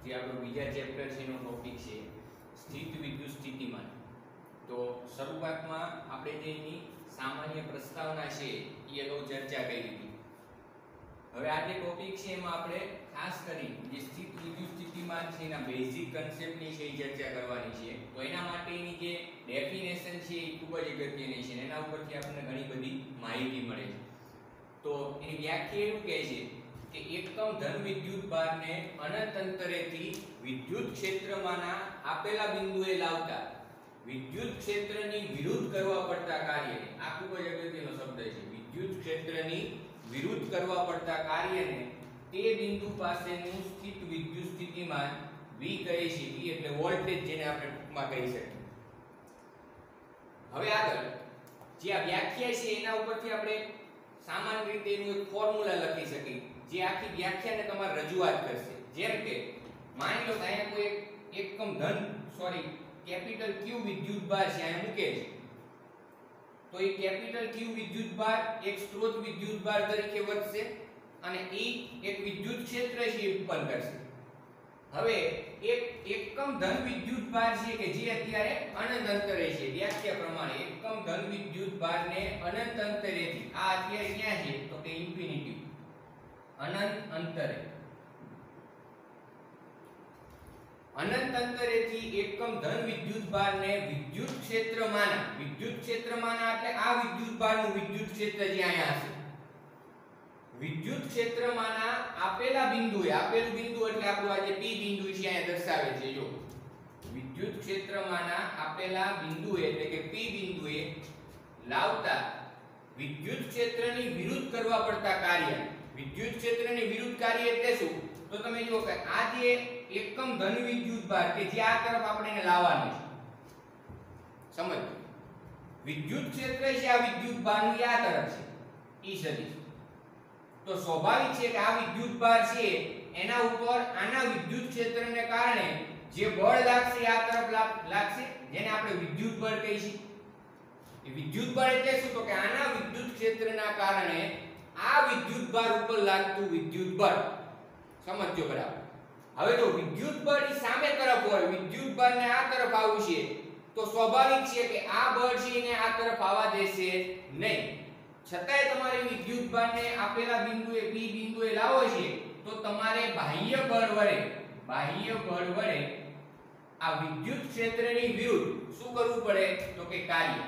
જે આપણો બીજા ચેપ્ટર છે એનો ટોપિક છે સ્થિત વિદ્યુત સ્થિતિમાન. તો શરૂઆતમાં આપણે જે એની સામાન્ય પ્રસ્તાવના છે એ અગાઉ ચર્ચા કરી હતી. હવે આ જે ટોપિક છે એમાં આપણે ખાસ કરી જે સ્થિત વિદ્યુત સ્થિતિમાન છે એના બેઝિક કન્સેપ્ટની છે એ ચર્ચા કરવાની છે. તો એના માટેની જે ડેફિનેશન છે એ ખૂબ જ અગત્યની છે. એના ઉપરથી આપણને ઘણી બધી માહિતી મળે છે. તો એની વ્યાખ્યા એવું કહે છે કે એકમ ધન વિદ્યુત ભારને અનંત અંતરેથી વિદ્યુત ક્ષેત્રમાંના આપેલા બિંદુએ લાવતા વિદ્યુત ક્ષેત્રની વિરુદ્ધ કરવા પડતા કાર્યને, આ ખૂબ જ અગત્યનો શબ્દ છે, વિદ્યુત ક્ષેત્રની વિરુદ્ધ કરવા પડતા કાર્યને તે બિંદુ પાસેનું સ્થિત વિદ્યુત સ્થિતિમાન V કહે છે. V એટલે વોલ્ટેજ, જેને આપણે ટૂંકમાં કહી શકીએ. હવે આગળ જે આ વ્યાખ્યા છે એના ઉપરથી આપણે સામાન્ય રીતે એનું એક ફોર્મ્યુલા લખી શકીએ જે આખી વ્યાખ્યાને તમારે રજૂઆત કરશે. જેમ કે માની લો કે અહીંયા કોઈ એકમ ધન કેપિટલ Q વિદ્યુત ભાર છે, અહીંયા મૂકે છે. તો એ કેપિટલ Q વિદ્યુત ભાર એક સ્ત્રોત વિદ્યુત ભાર તરીકે વર્તશે અને એ એક વિદ્યુત ક્ષેત્ર છે ઉત્પન્ન કરશે. હવે એક એકમ ધન વિદ્યુત ભાર છે કે જે અત્યારે અનંત અંતરે છે, વ્યાખ્યા પ્રમાણે એકમ ધન વિદ્યુત ભારને અનંત અંતરેથી, આ અત્યારે ક્યાં છે તો કે ઇન્ફિનિટી, અનંત અંતરે, અનંત અંતરેથી એકમ ધન વિદ્યુત ભારને વિદ્યુત ક્ષેત્રમાંના એટલે આ વિદ્યુત ભારનું વિદ્યુત ક્ષેત્ર જે અહીંયા હશે, વિદ્યુત ક્ષેત્રમાંના આપેલા બિંદુએ, આપેલું બિંદુ એટલે આપણું આ જે P બિંદુ છે અહીંયા દર્શાવે છે. જો વિદ્યુત ક્ષેત્રમાંના આપેલા બિંદુએ એટલે કે P બિંદુએ લાવતા વિદ્યુત ક્ષેત્રની વિરુદ્ધ કરવા પડતા કાર્ય. વિદ્યુત ક્ષેત્રની વિરુદ્ધ કાર્ય એટલે શું? તો તમે જુઓ કે આ જે એકમ ધન વિદ્યુત ભાર કે જે આ તરફ આપણે એને લાવવાનું છે, સમજો વિદ્યુત ક્ષેત્ર છે આ વિદ્યુત ભારનું આ તરફ છે E સદિશ. તો સ્વાભાવિક છે કે આ વિદ્યુત ભાર છે એના ઉપર આના વિદ્યુત ક્ષેત્રને કારણે જે બળ લાગશે આ તરફ લાગશે, જેને આપણે વિદ્યુત બળ કહીશું. એ વિદ્યુત બળ એટલે શું? તો કે આના વિદ્યુત ક્ષેત્રના કારણે આ વિદ્યુત ભાર ઉપર લાગતું વિદ્યુત બળ. સમજજો બરાબર. હવે જો વિદ્યુત બળ ની સામે તરફ હોય, વિદ્યુત બળને આ તરફ આવું છે, તો સ્વાભાવિક છે કે આ બળ છે એને આ તરફ આવવા દેશે નહીં. છતાંય તમારે વિદ્યુત ભારને આપેલા બિંદુએ P બિંદુએ લાવો છે તો તમારે બાહ્ય બળ વડે આ વિદ્યુત ક્ષેત્રની વિરુદ્ધ શું કરવું પડે તો કે કાર્ય.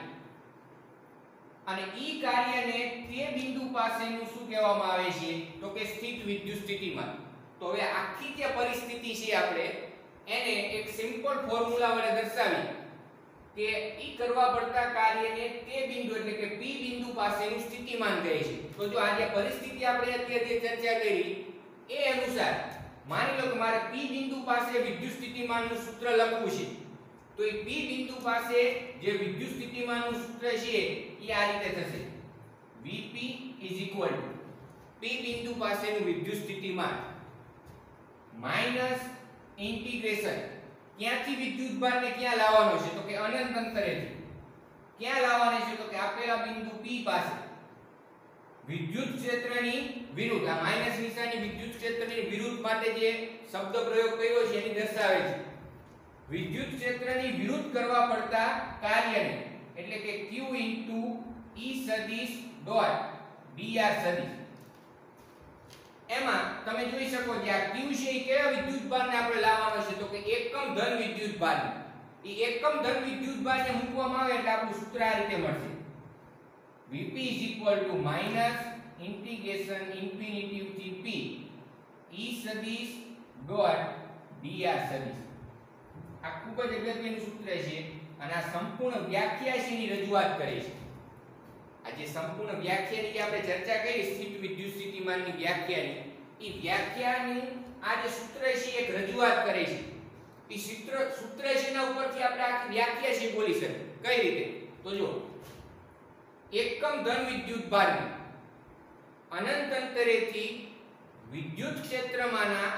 અને ઈ કાર્યને તે બિંદુ પાસેનું શું કહેવામાં આવે છે તો કે સ્થિત વિદ્યુત સ્થિતિમાન. તો હવે આખી જે પરિસ્થિતિ છે આપણે એને એક સિમ્પલ ફોર્મ્યુલા વડે દર્શાવી કે ઈ કરવા પડતા કાર્યને તે બિંદુ એટલે કે P બિંદુ પાસેનું સ્થિતિમાન કહે છે. તો જો આ જે પરિસ્થિતિ આપણે અત્યારે જે ચર્ચા કરી એ અનુસાર માની લો કે મારે P બિંદુ પાસે વિદ્યુત સ્થિતિમાનનું સૂત્ર લખવું છે. તો એ P બિંદુ પાસે જે વિદ્યુત સ્થિતિમાનનું સૂત્ર છે એ આ રીતે થશે: Vp P બિંદુ પાસેનું વિદ્યુત સ્થિતિમાન માઈનસ ઇન્ટિગ્રેશન ક્યાંથી વિદ્યુત ભારને ક્યાં લાવવાનો છે તો કે અનંત અંતરેથી. ક્યાં લાવવાનો છે તો કે આપેલા બિંદુ P પાસે વિદ્યુત ક્ષેત્રની વિરુદ્ધ, આ માઈનસ નિશાની વિદ્યુત ક્ષેત્રની વિરુદ્ધ માટે જે શબ્દ પ્રયોગ કર્યો છે એની દર્શાવે છે. વિદ્યુત ક્ષેત્રની વિરુદ્ધ કરવા પડતા કાર્યને એટલે કે Q E સદિશ ડોટ dr સદિશ. એમાં તમે જોઈ શકો કે આ Q છે એ કેવા વિદ્યુત ભારને આપણે લાવવાનો છે તો કે એકમ ધન વિદ્યુત ભાર. એ એકમ ધન વિદ્યુત ભારને મૂકવામાં આવે એટલે આપણું સૂત્ર આ રીતે મળશે: Vp માઈનસ ઇન્ટિગ્રેશન ઇન્ફિનિટી થી P E સદિશ ડોટ dr સદિશ. આ ખૂબ જ અગત્યનું સૂત્ર છે અને આ સંપૂર્ણ વ્યાખ્યા છે એની રજૂઆત કરે છે. આ જે સંપૂર્ણ વ્યાખ્યાની જે આપણે ચર્ચા કરી સ્થિત વિદ્યુત સ્થિતિમાનની વ્યાખ્યાની, એ વ્યાખ્યાની આ જે સૂત્ર છે એક રજૂઆત કરે છે. એ સૂત્ર છે એના ઉપરથી આપણે આખી વ્યાખ્યા છે બોલી શકીએ. કઈ રીતે? તો જો એકમ ધન વિદ્યુત ભારને અનંત અંતરેથી વિદ્યુત ક્ષેત્રમાંના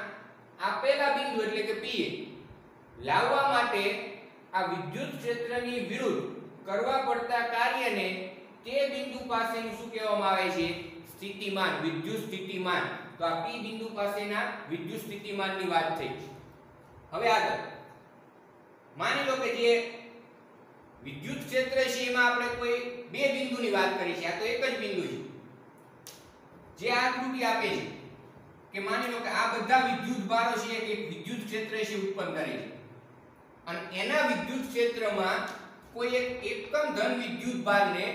આપેલા બિંદુ એટલે કે P લાવવા માટે આ વિદ્યુત ક્ષેત્રની વિરુદ્ધ કરવા પડતા કાર્યને તે બિંદુ પાસેનું શું કહેવામાં આવે છે? સ્થિતિમાન, વિદ્યુત સ્થિતિમાન. તો આ P બિંદુ પાસેના વિદ્યુત સ્થિતિમાનની વાત થઈ. હવે આગળ માની લો કે જે વિદ્યુત ક્ષેત્ર છે એમાં આપણે કોઈ બે બિંદુની વાત કરી છે, આ તો એક જ બિંદુ છે. જે આકૃતિ આપે છે કે માની લો કે આ બધા વિદ્યુત ભારો છે એક વિદ્યુત ક્ષેત્ર છે ઉત્પન્ન કરે છે અને એના વિદ્યુત ક્ષેત્રમાં કોઈ એક એકમ ધન વિદ્યુત ભારને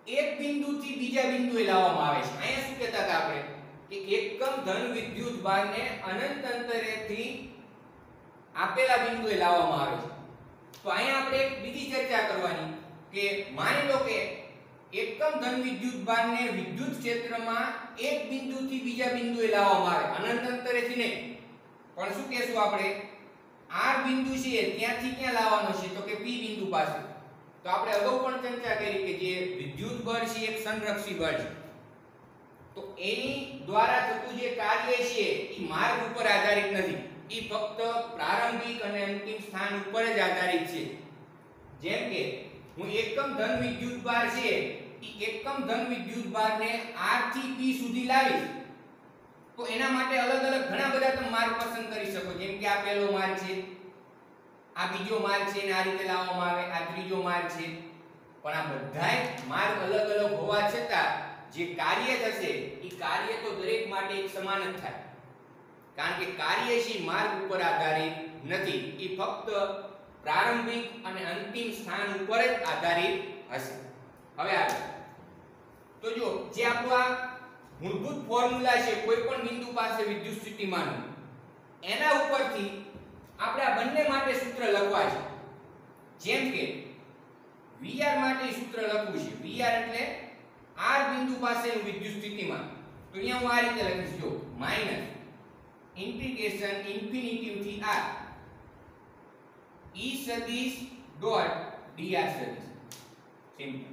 એક બિંદુથી બીજા બિંદુએ લાવવામાં આવે છે. અહીંયા શું કહેતા હતા આપણે કે એકમ ધન વિદ્યુત ભારને અનંત અંતરેથી આપેલા બિંદુએ લાવવામાં આવે છે. તો અહીંયા આપણે એક બીજી ચર્ચા કરવાની કે માની લો કે એકમ ધન વિદ્યુત ભારને વિદ્યુત ક્ષેત્રમાં એક બિંદુથી બીજા બિંદુએ લાવવામાં આવે, અનંત અંતરેથી નહીં, પણ શું કહેશું આપણે R બિંદુ છે ત્યાંથી ક્યાં લાવવાનો છે તો કે P બિંદુ પાસે. તો આપણે અગાઉ પણ ચર્ચા કરી કે જે વિદ્યુત બળ છે એક સંરક્ષી બળ છે, તો એની દ્વારા થતું જે કાર્ય છે એ માર્ગ ઉપર આધારિત નથી, એ ફક્ત પ્રારંભિક અને અંતિમ સ્થાન ઉપર જ આધારિત છે. જેમ કે હું એકમ ધન વિદ્યુત ભાર છે એ એકમ ધન વિદ્યુત ભારને R થી P સુધી લાવીશ તો એના માટે અલગ અલગ ઘણા બધા તમે માર્ગ પસંદ કરી શકો. જેમ કે આ પહેલો માર્ગ છે, આ બીજો માર્ગ છે અને આ રીતે લાવવામાં આવે, આ ત્રીજો માર્ગ છે. પણ આ બધાય માર્ગ અલગ અલગ હોવા છતાં જે કાર્ય થશે એ કાર્ય તો દરેક માટે એક સમાન જ થાય, કારણ કે કાર્ય છે માર્ગ ઉપર આધારિત નથી, એ ફક્ત પ્રારંભિક અને અંતિમ સ્થાન ઉપર જ આધારિત હશે. હવે આગળ તો જો જે આપણું આ મૂળભૂત ફોર્મ્યુલા છે કોઈ પણ બિંદુ પાસે વિદ્યુત સ્થિતિમાનનું, એના ઉપરથી આપણે આ બંને માટે સૂત્ર લખવા છે. જેમ કે VR માટે સૂત્ર લખવું છે, VR એટલે R બિંદુ પાસેનું વિદ્યુત સ્થિતિમાન. તો અહીંયા હું આ રીતે લખીશ, જો માઈનસ ઇન્ટિગ્રેશન ઇન્ફિનિટી થી R E સદિશ ડોટ dr સદિશ. સિમ્પલ.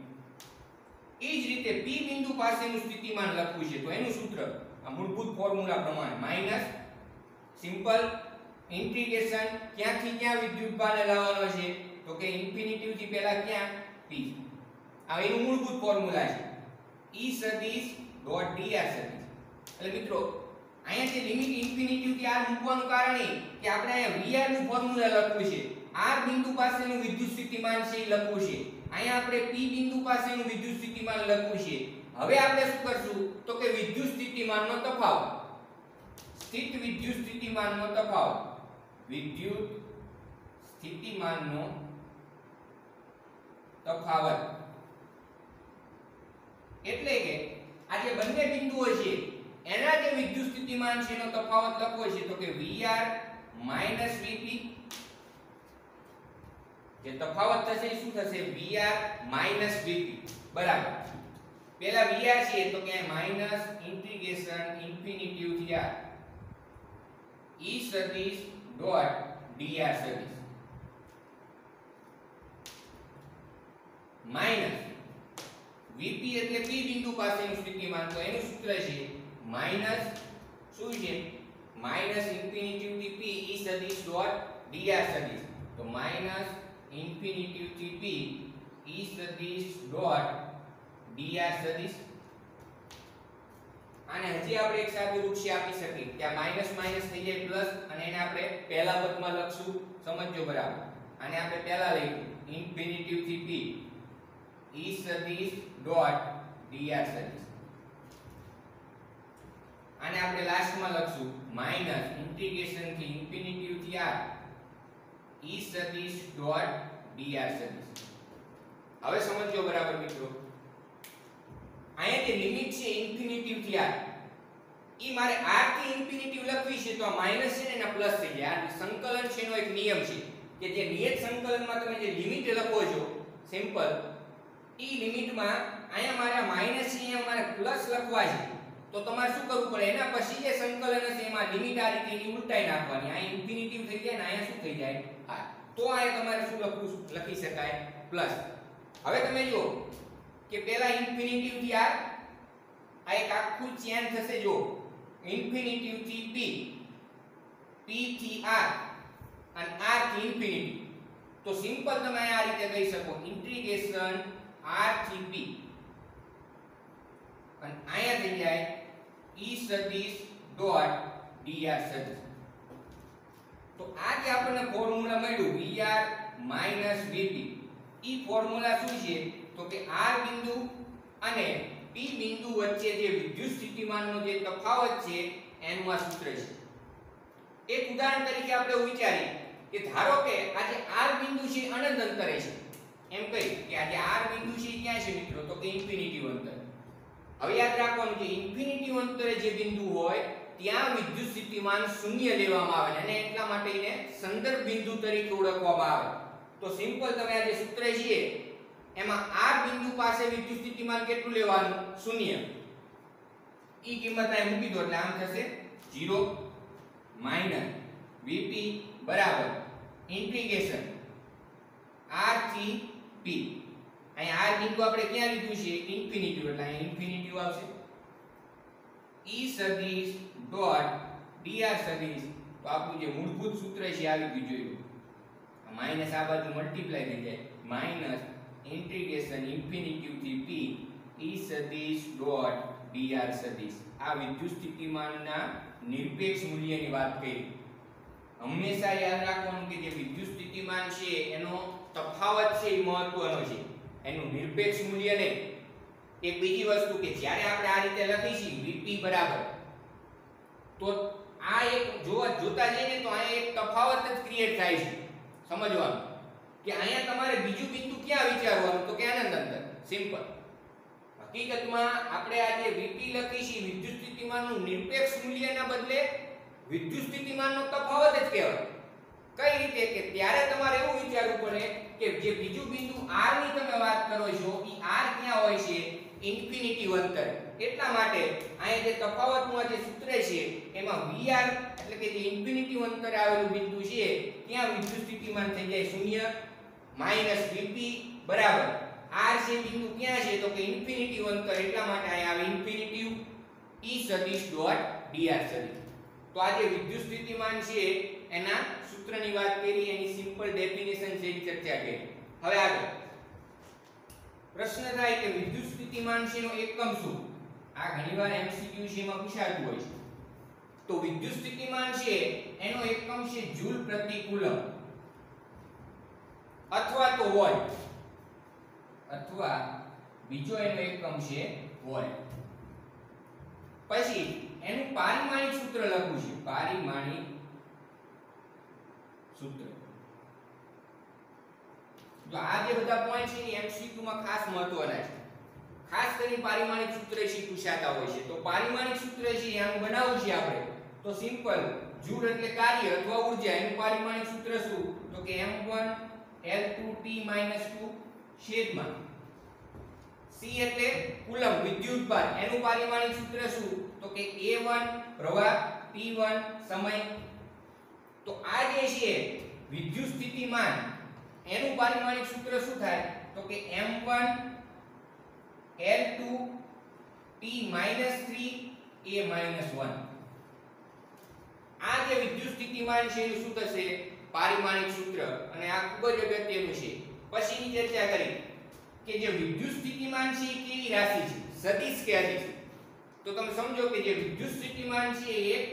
એ જ રીતે P બિંદુ પાસેનું સ્થિતિમાન લખવું છે તો એનું સૂત્ર આ મૂળભૂત ફોર્મ્યુલા પ્રમાણે માઈનસ સિમ્પલ ઇન્ટિગ્રેશન ક્યાંથી ક્યાં વિદ્યુત ભારને લાવવાનો છે તો કે ઇન્ફિનિટી થી પહેલા ક્યાં P. આ એનું મૂળભૂત ફોર્મ્યુલા છે E સદિશ ડોટ dr સદિશ. એટલે મિત્રો અહીંયા જે લિમિટ ઇન્ફિનિટી થી r મૂકવાનું કારણ એ કે આપણે અહીંયા VR નું ફોર્મ્યુલા લખવું છે, R બિંદુ પાસેનું વિદ્યુત સ્થિતિમાન છે એ લખવું છે, અહીંયા આપણે P બિંદુ પાસેનું વિદ્યુત સ્થિતિમાન લખવું છે. હવે આપણે શું કરશું તો કે વિદ્યુત સ્થિતિમાનનો તફાવત, સ્થિત વિદ્યુત સ્થિતિમાનનો તફાવત, વિદ્યુત સ્થિતિમાનનો તફાવત એટલે કે આ જે બંને બિંદુઓ છે એના જે વિદ્યુત સ્થિતિમાન છે એનો તફાવત લખવો છે તો કે VR માઈનસ VP. જે તફાવત થશે શું થશે VR માઈનસ VP બરાબર. પહેલા VR છે તો કે માઈનસ ઇન્ટિગ્રેશન ઇન્ફિનિટી થી R E સદિશ ડોટ dr સદિશ માઈનસ VP એટલે P બિંદુ પાસેનું સ્થિતિમાન, તો એનું સૂત્ર છે માઈનસ શું છે માઈનસ ઇન્ફિનિટી થી P E સદિશ ડોટ dr સદિશ. તો માઈનસ ઇન્ફિનિટી થી P E સદિશ ડોટ dr સદિશ. આને હજી આપણે એક સાદું રૂપ છે આપી શકીએ કે આ માઈનસ માઈનસ થઈ જાય પ્લસ અને એને આપણે પહેલા પદમાં લખશું, સમજજો બરાબર. આને આપણે પહેલા લઈશું ઇન્ફિનિટી થી P E સદિશ ડોટ dr સદિશ. આને આપણે લાસ્ટમાં લખશું માઈનસ ઇન્ટિગ્રેશન થી ઇન્ફિનિટી થી R E સદિશ ડોટ dr સદિશ. હવે સમજો બરાબર મિત્રો, અહીંયા જે લિમિટ છે ઇન્ફિનિટી થી R ઈ મારે R થી ઇન્ફિનિટી લખવી છે તો આ માઈનસ છે ને એના પ્લસ થઈ જાય. આ સંકલન છે એનો એક નિયમ છે કે જે નિયત સંકલનમાં તમે જે લિમિટ લખો છો સિમ્પલ, ઈ લિમિટમાં અહીંયા મારે માઈનસ છે અહીંયા મારે પ્લસ લખવા છે તો તમારે શું કરવું પડે એના પછી જે સંકલન હશે એમાં લિમિટ આ રીતે એની ઉલટાઈ નાખવાની. આ ઇન્ફિનિટી થઈ જાય ને અહીંયા શું થઈ જાય R. તો આ તમારે શું લખી શકાય પ્લસ. હવે તમે જો કે પહેલા ઇન્ફિનિટી થી R આ એક આખું ચેન થશે, જો ઇન્ફિનિટી થી P P થી R અને R થી ઇન્ફિનિટી. તો સિમ્પલ તમે આ રીતે કહી શકો ઇન્ટિગ્રેશન R થી P અને અહીંયા થઈ જાય E સદિશ ડોટ dr સદિશ. તો આ જે આપણને ફોર્મ્યુલા મળ્યું VR માઈનસ VP, ઈ ફોર્મ્યુલા શું છે તો કે R બિંદુ અને P બિંદુ વચ્ચે જે વિદ્યુત સ્થિતિમાનનો જે તફાવત છે એનું આ સૂત્ર છે. એક ઉદાહરણ તરીકે આપણે વિચારીએ કે ધારો કે આ જે R બિંદુ છે અનંત અંતરે છે, એમ કહી કે આ જે R બિંદુ છે ક્યાં છે મિત્રો તો કે ઇન્ફિનિટી અંતરે. હવે યાદ રાખવાનું કે ઇન્ફિનિટી અંતરે જે બિંદુ હોય ત્યાં વિદ્યુત સ્થિતિમાન શૂન્ય લેવામાં આવે અને એટલા માટે એને સંદર્ભ બિંદુ તરીકે ઓળખવામાં આવે. તો સિમ્પલ તમે આ જે સૂત્ર છે એમાં R બિંદુ પાસે વિદ્યુત સ્થિતિમાન કેટલું લેવાનું શૂન્ય, ઈ કિંમત અહીં મૂકી દો એટલે આમ થશે 0 માઈનસ Vp બરાબર ઇન્ટિગ્રેશન R થી P. અહીં R બિંદુ આપણે ક્યાં લીધું છે ઇન્ફિનિટી એટલે અહીં ઇન્ફિનિટી આવશે. E સદિશ ડોટ dr સદિશ, તો આપણું જે મૂળભૂત સૂત્ર છે આવી ગયું જોયું. આ માઈનસ આ બાજુ મલ્ટીપ્લાય થઈ જાય માઈનસ ઇન્ટિગ્રેશન ઇન્ફિનિટી થી P E સદિશ ડોટ dr સદિશ. આ વિદ્યુત સ્થિતિમાનના નિરપેક્ષ મૂલ્યની વાત કરી. હંમેશા યાદ રાખવાનું કે જે વિદ્યુત સ્થિતિમાન છે એનો તફાવત છે એ મહત્વનો છે, એનું નિરપેક્ષ મૂલ્ય નહીં. એક બીજી વસ્તુ કે જ્યારે આપણે આ રીતે લખીશું Vp બરાબર, તો આ એક જોતા જઈએ ને તો અહીંયા એક તફાવત જ ક્રિએટ થાય છે. સમજવાનું કે અહીંયા તમારે બીજું બિંદુ ક્યાં વિચારવાનું તો કે અનંત અંતર. સિમ્પલ. હકીકતમાં આપણે આ જે Vp લખીશું વિદ્યુત સ્થિતિમાનનું નિરપેક્ષ મૂલ્યના બદલે વિદ્યુત સ્થિતિમાનનો તફાવત જ કહેવાય. કઈ રીતે કે ત્યારે તમારે એવું વિચારવું પડે કે જે બીજું બિંદુ R ની તમે વાત કરો છો ઈ R ક્યાં હોય છે ઇન્ફિનિટી અંતરે. એટલા માટે અહીંયા જે તફાવતનું આ જે સૂત્ર છે એમાં VR એટલે કે જે ઇન્ફિનિટી અંતરે આવેલું બિંદુ છે ત્યાં વિદ્યુત સ્થિતિમાન થઈ જાય શૂન્ય માઈનસ Vp બરાબર R છે બિંદુ ક્યાં છે તો કે ઇન્ફિનિટી અંતર, એટલા માટે અહીંયા આવે ઇન્ફિનિટી E સદિશ ડોટ dr સદિશ. તો આ જે વિદ્યુત સ્થિતિમાન છે એના સૂત્રની વાત કરી, એની સિમ્પલ ડેફિનેશન છે એની ચર્ચા કરી. હવે આગળ પ્રશ્ન થાય કે વિદ્યુત સ્થિતિમાન છે નો એકમ શું? આ ઘણીવાર MCQ છે એમાં પૂછાતું હોય છે. તો વિદ્યુત સ્થિતિમાન છે એનો એકમ છે જૂલ પ્રતિ કુલમ અથવા તો વોલ્ટ, અથવા બીજો એનો એકમ છે વોલ્ટ. પછી એનું પારિમાણિક સૂત્ર લખવું છે, પારિમાણિક સૂત્ર. તો આ જે બધા પોઈન્ટ છે એ MCQ માં ખાસ મહત્વના છે. ખાસ કરીને પારિમાણિક સૂત્ર છે પૂછાતા હોય છે. તો પારિમાણિક સૂત્ર છે આનું બનાવવું છે આપણે તો સિમ્પલ જૂલ એટલે કાર્ય અથવા ઊર્જા, એનું પારિમાણિક સૂત્ર શું તો કે m1 L2T-2 છેદમાં C એટલે કુલમ વિદ્યુતભાર, એનું પારિમાણિક સૂત્ર શું તો કે A1 પ્રવાહ T1 સમય. તો આ જે છે વિદ્યુત સ્થિતિમાન એનું પારિમાણિક સૂત્ર શું થાય તો કે m1 L2T-3 A-1. આ જે વિદ્યુત સ્થિતિમાન છે એ શું થશે પારિમાણિક સૂત્ર, અને આ ખૂબ જ અગત્યનું છે. પછીની ચર્ચા કરી કે જે વિદ્યુત સ્થિતિમાન છે એ કેવી રાશિ છે, સદિશ કે અદિશ. તો તમે સમજો કે જે વિદ્યુત સ્થિતિમાન છે એ એક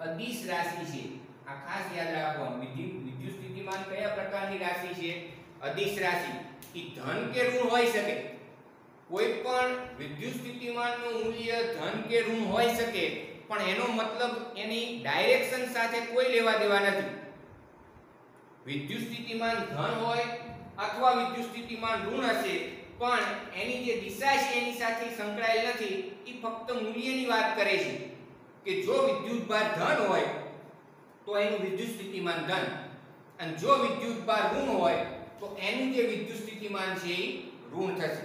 અદિશ રાશિ છે. આ ખાસ યાદ રાખવાનું. વિદ્યુત સ્થિતિમાન કયા પ્રકારની રાશિ છે અદિશ રાશિ. એ ધન કે ઋણ હોઈ શકે. કોઈ પણ વિદ્યુત સ્થિતિમાનનું મૂલ્ય ધન કે ઋણ હોઈ શકે, પણ એનો મતલબ એની ડાયરેક્શન સાથે કોઈ લેવા દેવા નથી. વિદ્યુત સ્થિતિમાન ધન હોય અથવા વિદ્યુત સ્થિતિમાન ઋણ હશે, પણ એની જે દિશા છે એની સાથે સંકળાયેલ નથી. એ ફક્ત મૂલ્યની વાત કરે છે કે જો વિદ્યુતભાર ધન હોય તો એનું વિદ્યુત સ્થિતિમાન ધન, અને જો વિદ્યુતભાર ઋણ હોય તો એનું જે વિદ્યુત સ્થિતિમાન છે એ ઋણ થશે.